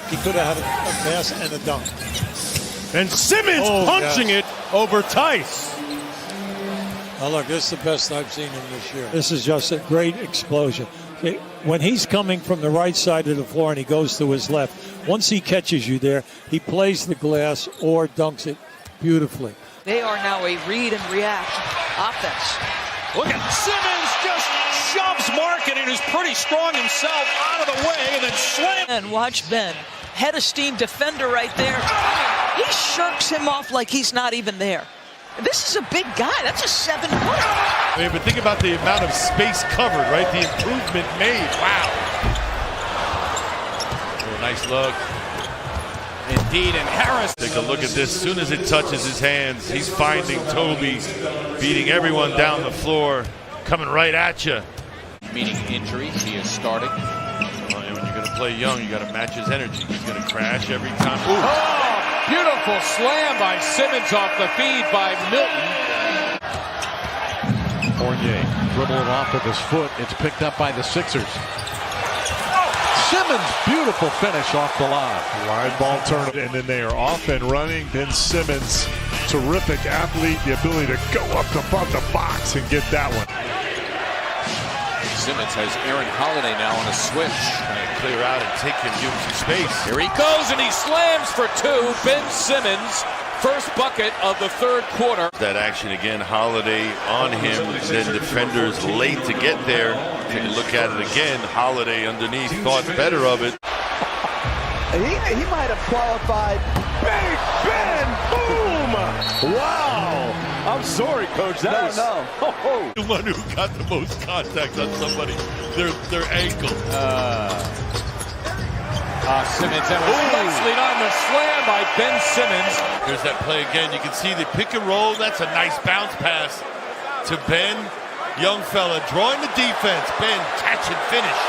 He could have had a pass and a dunk. And Simmons punching it over Tice. Oh, look, this is the best I've seen him this year. This is just a great explosion. When he's coming from the right side of the floor and he goes to his left, once he catches you there, he plays the glass or dunks it beautifully. They are now a read and react offense. Look at Simmons just shoves Markkanen, who's pretty strong himself, out of the way and then slams. And watch Ben, head of steam defender right there. He shirks him off like he's not even there. This is a big guy. That's a 7-footer. Yeah, but think about the amount of space covered, right? The improvement made. Wow. Oh, nice look. Indeed, and Harris. Take a look at this. As soon as it touches his hands, he's finding Toby, beating everyone down the floor, coming right at you. Meaning injuries, he is starting. Well, when you're going to play young, you got to match his energy. He's going to crash every time. Ooh. Oh, beautiful slam by Simmons off the feed by Milton. Fournier dribbled off with his foot. It's picked up by the Sixers. Simmons, beautiful finish off the line. Wide ball turn, and then they are off and running. Ben Simmons, terrific athlete, the ability to go up above the box and get that one. Simmons has Aaron Holiday now on a switch. Trying to clear out and take him, give him some space. Here he goes, and he slams for two. Ben Simmons, first bucket of the third quarter. That action again, Holiday on him, then defenders late to get there. Take a look at it again. Holiday underneath, thought better of it. He might have qualified. Big Ben, boom! Wow! I'm sorry, Coach. That was the one who got the most contact on somebody, their ankle. Simmons, that was nicely on the slam by Ben Simmons. Here's that play again. You can see the pick and roll. That's a nice bounce pass to Ben. Young fella drawing the defense. Ben, catch and finish.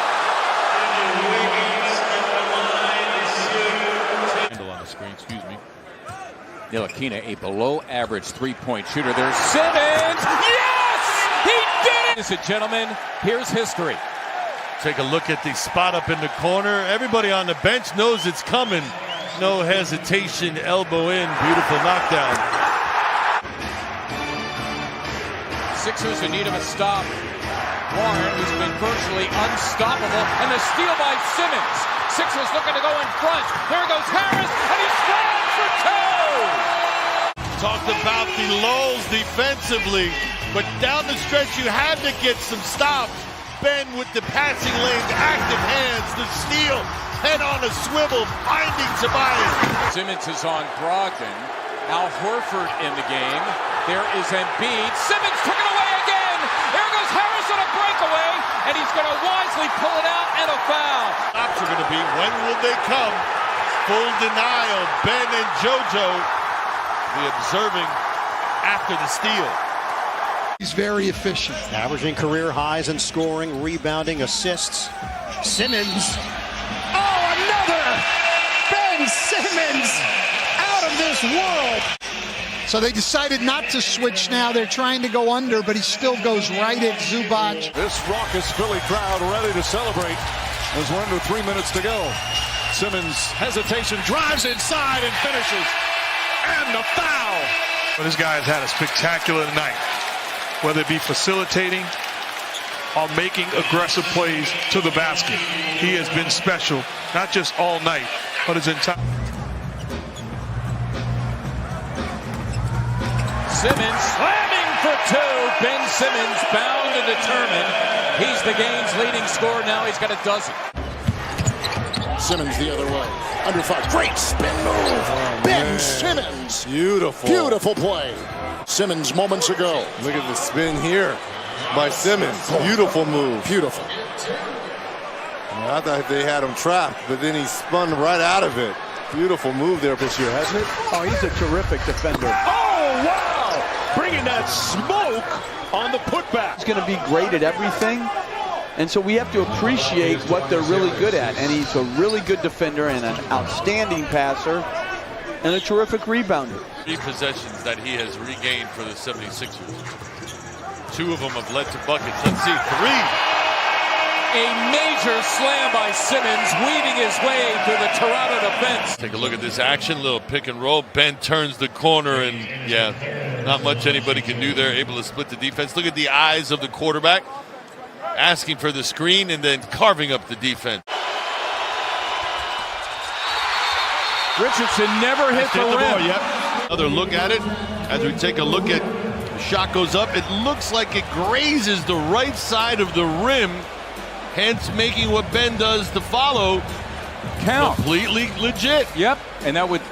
Handle on the screen, excuse me. Ntilikina, a below-average three-point shooter. There's Simmons. Yes! He did it! Ladies and gentlemen, here's history. Take a look at the spot up in the corner. Everybody on the bench knows it's coming. No hesitation, elbow in. Beautiful knockdown. Sixers in need of a stop. Warren, who's been virtually unstoppable, and the steal by Simmons. Sixers looking to go in front. There goes Harris, and he slams for two! Talked about the lulls defensively, but down the stretch you had to get some stops. Ben with the passing lanes, active hands, the steal, head on a swivel, finding Tobias. Simmons is on Brogdon. Al Horford in the game. There is Embiid. Simmons took it away again. There goes Harris on a breakaway, and he's going to wisely pull it out and a foul. Stops are going to be, when will they come? Full denial. Ben and JoJo be observing after the steal. He's very efficient. Averaging career highs in scoring, rebounding, assists. Simmons. Oh, another! Ben Simmons out of this world. So they decided not to switch now. They're trying to go under, but he still goes right at Zubac. This raucous Philly crowd ready to celebrate as we're under 3 minutes to go. Simmons, hesitation, drives inside and finishes. And the foul. But this guy has had a spectacular night, whether it be facilitating or making aggressive plays to the basket. He has been special, not just all night, but his entire... Simmons slamming for two. Ben Simmons bound and determined. He's the game's leading scorer. Now he's got a dozen. Simmons the other way. Under 5. Great spin move. Ben Simmons. Beautiful. Beautiful play. Simmons moments ago. Look at the spin here by Simmons. Beautiful move. Beautiful. I thought they had him trapped, but then he spun right out of it. Beautiful move there this year, hasn't it? Oh, he's a terrific defender. Oh, wow! Bringing that smoke on the putback. He's going to be great at everything, and so we have to appreciate what they're really good at. And he's a really good defender and an outstanding passer and a terrific rebounder. 3 possessions that he has regained for the 76ers. 2 of them have led to buckets. Let's see, 3. A major slam by Simmons, weaving his way through the Toronto defense. Take a look at this action, little pick and roll. Ben turns the corner, and yeah, not much anybody can do there. Able to split the defense. Look at the eyes of the quarterback, asking for the screen and then carving up the defense. Richardson never hit the rim. Another look at it as we take a look at the shot goes up. It looks like it grazes the right side of the rim, hence making what Ben does to follow Count. completely legit. Yep, and that would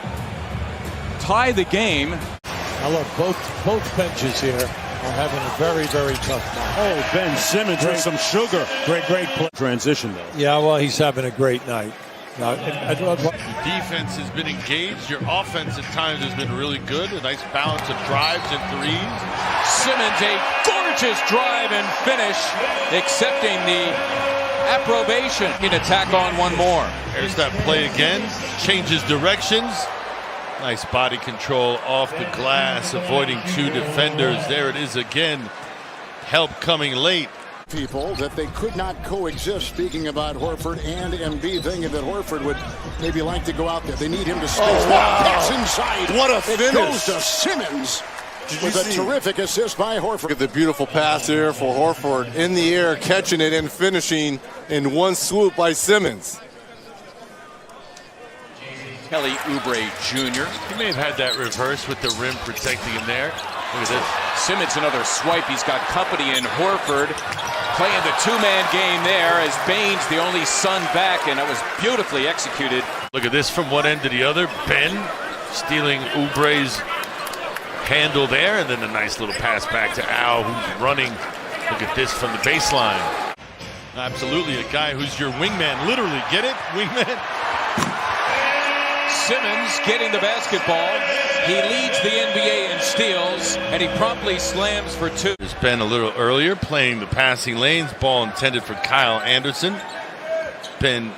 tie the game. Now look, both benches here are having a very, very tough night. Oh, Ben Simmons with some sugar. Great play. Transition, though. Yeah, well, he's having a great night. Now, Your defense has been engaged. Your offense at times has been really good. A nice balance of drives and threes. Simmons, a gorgeous drive and finish, accepting the approbation. In attack on one more. There's that play again. Changes directions. Nice body control off the glass, avoiding two defenders. There it is again. Help coming late. People that they could not coexist. Speaking about Horford and Embiid, thinking that Horford would maybe like to go out there. They need him to space. Pass inside. What a finish. It goes to Simmons with a terrific assist by Horford. Look at the beautiful pass here for Horford in the air, catching it and finishing in one swoop by Simmons. Kelly Oubre Jr. He may have had that reverse with the rim protecting him there. Look at this. Simmons another swipe. He's got company in Horford. Playing the two-man game there as Baines the only son back, and that was beautifully executed. Look at this from one end to the other. Ben stealing Oubre's handle there, and then a nice little pass back to Al, who's running. Look at this from the baseline. Absolutely a guy who's your wingman. Literally, get it? Wingman. Simmons getting the basketball. He leads the NBA in steals, and he promptly slams for two. There's Ben a little earlier playing the passing lanes. Ball intended for Kyle Anderson. Ben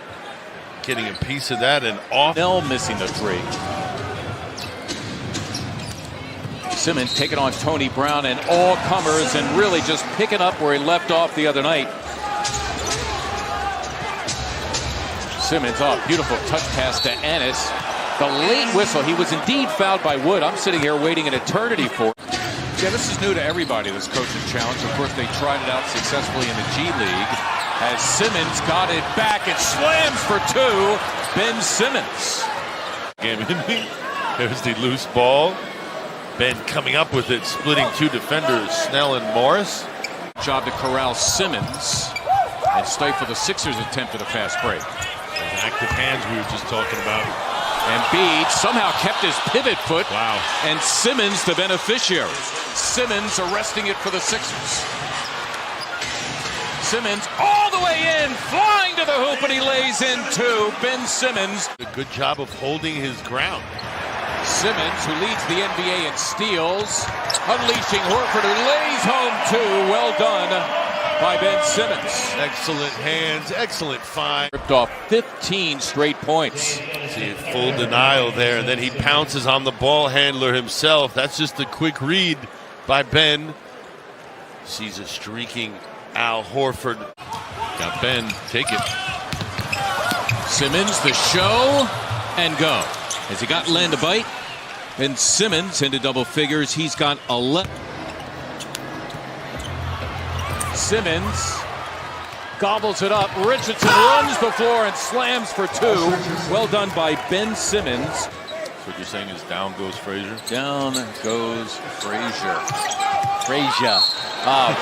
getting a piece of that and off. Bell missing the three. Simmons taking on Tony Brown and all comers and really just picking up where he left off the other night. Simmons, oh, beautiful touch pass to Ennis. The late whistle. He was indeed fouled by Wood. I'm sitting here waiting an eternity for. Yeah, this is new to everybody, this coaching challenge. Of course, they tried it out successfully in the G League. As Simmons got it back, it slams for two. Ben Simmons. There's the loose ball. Ben coming up with it, splitting two defenders, Snell and Morris. Job to corral Simmons and stifle the Sixers' attempt at a fast break. Those active hands we were just talking about. Embiid somehow kept his pivot foot. Wow. And Simmons the beneficiary. Simmons arresting it for the Sixers. Simmons all the way in, flying to the hoop, and he lays in two. Ben Simmons. A good job of holding his ground. Simmons, who leads the NBA in steals, unleashing Horford, who lays home two. Well done by Ben Simmons. Excellent hands, excellent find. Ripped off 15 straight points. See, full denial there, and then he pounces on the ball handler himself. That's just a quick read by Ben. Sees a streaking Al Horford. Got Ben, take it. Simmons, the show, and go. Has he got Len to bite? And Simmons into double figures. He's got 11. Simmons gobbles it up. Richardson runs the floor and slams for two. Well done by Ben Simmons. So what you're saying is down goes Frazier? Down goes Frazier.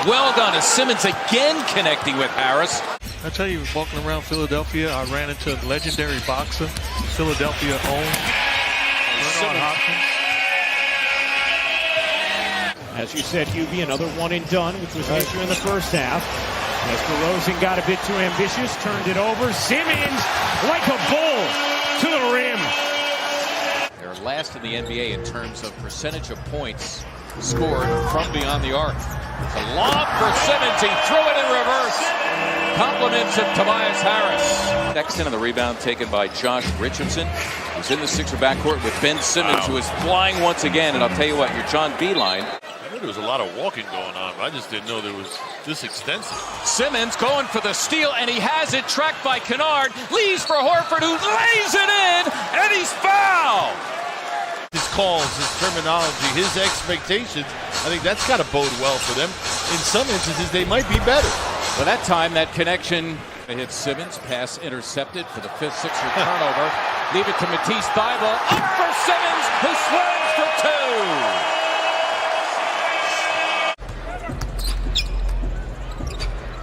Well done as Simmons again connecting with Harris. I tell you, walking around Philadelphia, I ran into a legendary boxer, Philadelphia owned. As you said, Hubie, another one and done, which was an issue in the first half. As DeRozan got a bit too ambitious, turned it over. Simmons, like a bull, to the rim. They're last in the NBA in terms of percentage of points scored from beyond the arc. It's a lob for Simmons. He threw it in reverse. Compliments of Tobias Harris. Next in on the rebound taken by Josh Richardson, who's in the Sixer backcourt with Ben Simmons, who is flying once again. And I'll tell you what, your John Beeline. There was a lot of walking going on, but I just didn't know there was this extensive. Simmons going for the steal, and he has it tracked by Kennard. Leaves for Horford, who lays it in, and he's fouled. His calls, his terminology, his expectations, I think that's got to bode well for them. In some instances, they might be better. Well, that time, that connection hits Simmons. Pass intercepted for the 5th Sixer turnover. Leave it to Matisse Thybulle. Up for Simmons, who slams for 2.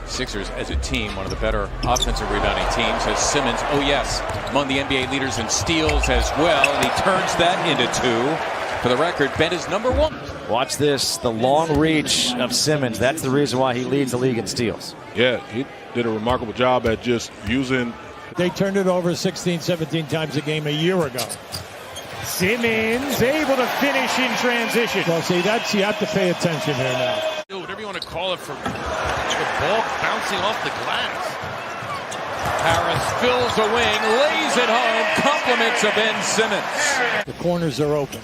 Sixers, as a team, one of the better offensive rebounding teams, has Simmons, oh yes, among the NBA leaders in steals as well, and he turns that into 2. For the record, Ben is number 1. Watch this, the long reach of Simmons. That's the reason why he leads the league in steals. Yeah, he did a remarkable job at just using. They turned it over 16, 17 times a game a year ago. Simmons able to finish in transition. Well, see, you have to pay attention here now. Whatever you want to call it, from the ball bouncing off the glass. Harris fills a wing, lays it home, compliments of Ben Simmons. The corners are open.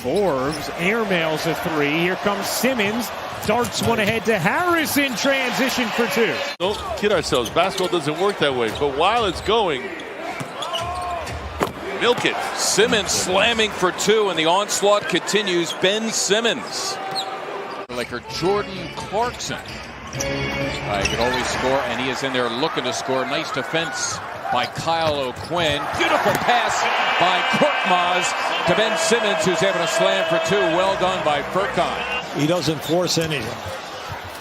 Forbes airmails a 3. Here comes Simmons. Darts one ahead to Harris in transition for 2. Don't kid ourselves. Basketball doesn't work that way. But while it's going, milk it. Simmons slamming for 2, and the onslaught continues. Ben Simmons. Like Jordan Clarkson. He could always score, and he is in there looking to score. Nice defense by Kyle O'Quinn. Beautiful pass by Korkmaz to Ben Simmons, who's able to slam for 2. Well done by Furkan. He doesn't force anything.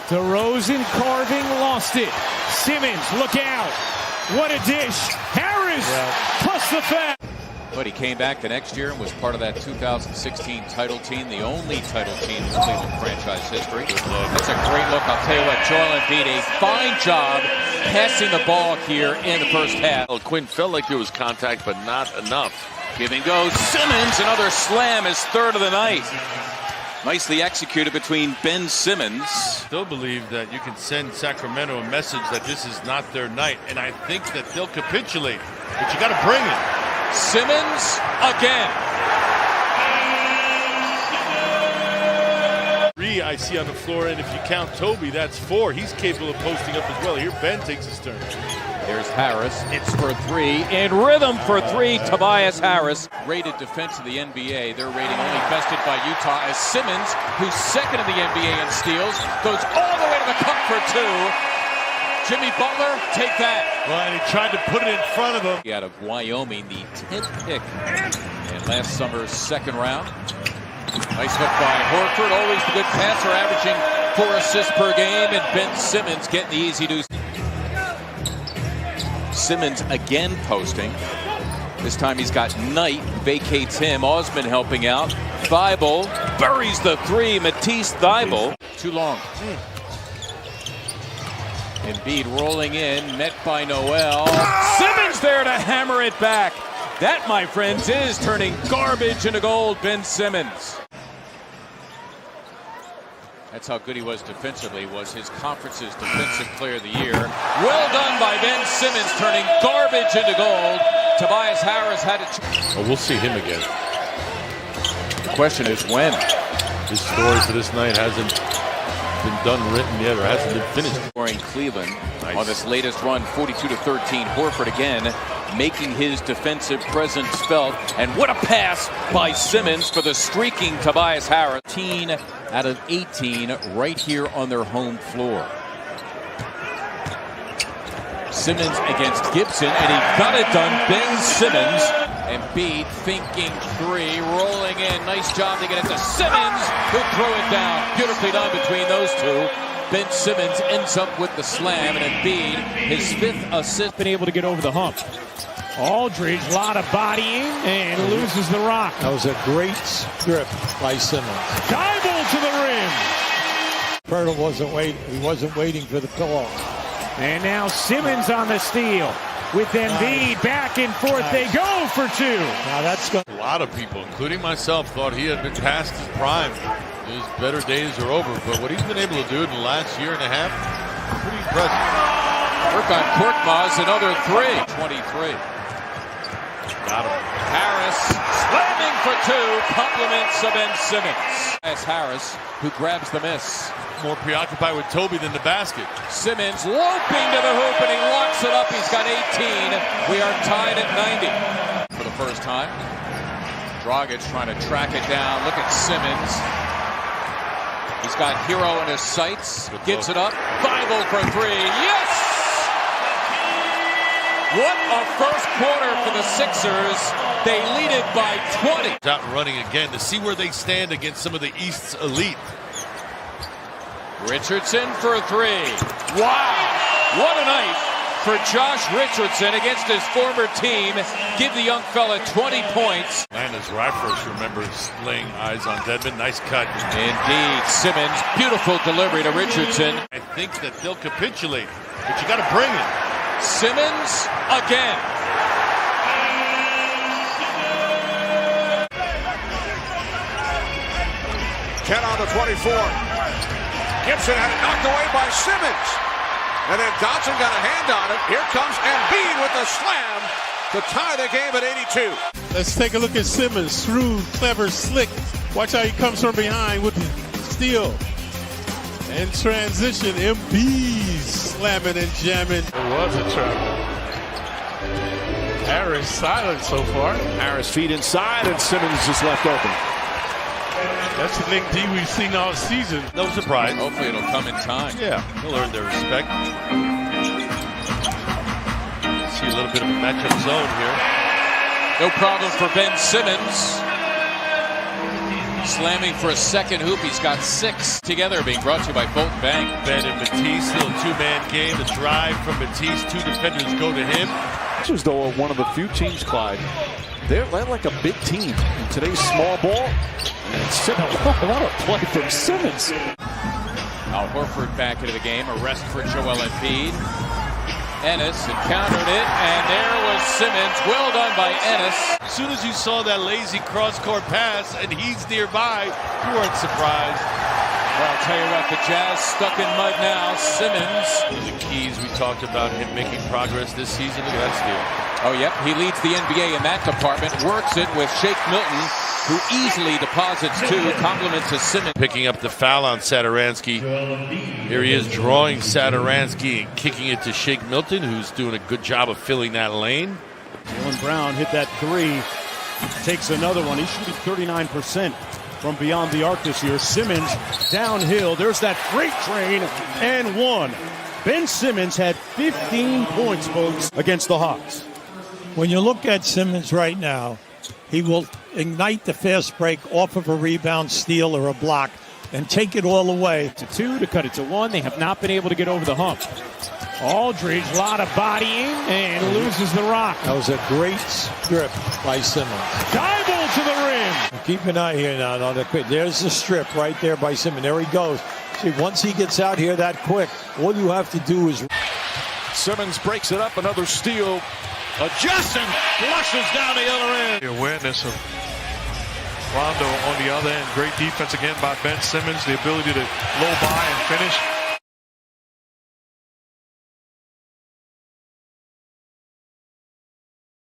DeRozan carving, lost it. Simmons, look out. What a dish. Harris plus the foul. But he came back the next year and was part of that 2016 title team, the only title team in Cleveland franchise history. That's a great look. I'll tell you what, Joel Embiid, a fine job passing the ball here in the first half. Quinn felt like there was contact, but not enough. Giving goes Simmons, another slam, his 3rd of the night. Nicely executed between Ben Simmons. Still believe that you can send Sacramento a message that this is not their night, and I think that they'll capitulate, but you got to bring it. Simmons again. 3 I see on the floor, and if you count Toby, that's 4. He's capable of posting up as well. Here Ben takes his turn. Here's Harris. It's for 3. In rhythm for 3, Tobias Harris. Rated defense of the NBA. Their rating only bested by Utah as Simmons, who's 2nd in the NBA in steals, goes all the way to the cup for 2. Jimmy Butler, take that. Well, and he tried to put it in front of him. Out of Wyoming, the 10th pick in last summer's 2nd round. Nice hook by Horford, always the good passer, averaging 4 assists per game, and Ben Simmons getting the easy deuce. Simmons again posting. This time he's got Knight, vacates him. Osman helping out. Thybulle buries the 3. Matisse Thybulle. Too long. Embiid rolling in, met by Noel. Simmons there to hammer it back. That, my friends, is turning garbage into gold. Ben Simmons. That's how good he was defensively, was his conference's defensive player of the year. Well done by Ben Simmons, turning garbage into gold. Tobias Harris had it. Well, we'll see him again. The question is when. His story for this night hasn't been done, written yet, or hasn't been finished. Scoring Cleveland on this latest run, 42-13. Horford again making his defensive presence felt. And what a pass by Simmons for the streaking Tobias Harris. 18 out of 18 right here on their home floor. Simmons against Gibson, and he got it done. Ben Simmons. Embiid thinking 3, rolling in. Nice job to get it to Simmons, who threw it down. Beautifully done between those 2. Ben Simmons ends up with the slam, and Embiid, his 5th assist. Been able to get over the hump. Aldridge, a lot of bodying, and loses the rock. That was a great strip by Simmons. Thybulle to the rim. Pirtle wasn't waiting. He wasn't waiting for the pillow. And now Simmons on the steal. With Embiid back and forth, they go for 2. Now that's good. A lot of people, including myself, thought he had been past his prime. His better days are over. But what he's been able to do in the last year and a half, pretty impressive. Work on Korkmaz, another 3. 23. Got him. Harris slamming for Compliments of Ben Simmons. As Harris, who grabs the miss. More preoccupied with Toby than the basket. Simmons loping to the hoop, and he locks it up. He's got 18. We are tied at 90. For the first time, Dragic trying to track it down. Look at Simmons. He's got Hero in his sights. Gets it up. Bible for three. Yes! What a first quarter for the Sixers. They lead it by 20. Out running again to see where they stand against some of the East's elite. Richardson for three. Wow! What a night for Josh Richardson against his former team. Give the young fella 20 points. Atlanta's Rifers remembers laying eyes on Dedmon. Nice cut. Indeed. Simmons, beautiful delivery to Richardson. I think that they'll capitulate, but you got to bring it. Simmons again. Ken on the 24. Gibson had it knocked away by Simmons. And then Dotson got a hand on it. Here comes Embiid with the slam to tie the game at 82. Let's take a look at Simmons. Shrewd, clever, slick. Watch how he comes from behind with the steal. And transition, Embiid slamming and jamming. It was a travel. Harris silent so far. Harris feet inside, and Simmons is left open. That's the thing D we've seen all season. No surprise. Hopefully it'll come in time. Yeah, he'll earn their respect. See a little bit of a matchup zone here. No problem for Ben Simmons. Slamming for a second hoop. He's got 6 together, being brought to you by Fulton Bank. Ben and Matisse, still a two-man game. The drive from Matisse. 2 defenders go to him. This is though one of the few teams, Clyde. They're like a big team in today's small ball. And a lot of play from Simmons. Al Horford back into the game. A rest for Joel Embiid. Ennis encountered it, and there was Simmons. Well done by Ennis. As soon as you saw that lazy cross-court pass, and he's nearby, you weren't surprised. Well, I'll tell you what, the Jazz stuck in mud now. Simmons. The keys we talked about him making progress this season. Look at that steal. Oh, yep. He leads the NBA in that department. Works it with Shake Milton, who easily deposits 2. Compliments to Simmons. Picking up the foul on Satoransky. Here he is drawing Satoransky and kicking it to Shake Milton, who's doing a good job of filling that lane. Jaylen Brown hit that 3. Takes another one. He's shooting 39% from beyond the arc this year. Simmons downhill. There's that freight train and 1. Ben Simmons had 15 points, folks, against the Hawks. When you look at Simmons right now, he will ignite the fast break off of a rebound, steal, or a block and take it all away. To 2 to cut it to 1. They have not been able to get over the hump. Aldridge, a lot of bodying, and loses the rock. That was a great strip by Simmons. Dribble to the rim. Keep an eye here now on the quick. There's the strip right there by Simmons. There he goes. See, once he gets out here that quick, all you have to do is... Simmons breaks it up, another steal. Adjusting, flushes down the other end. The awareness of Rondo on the other end. Great defense again by Ben Simmons. The ability to low by and finish.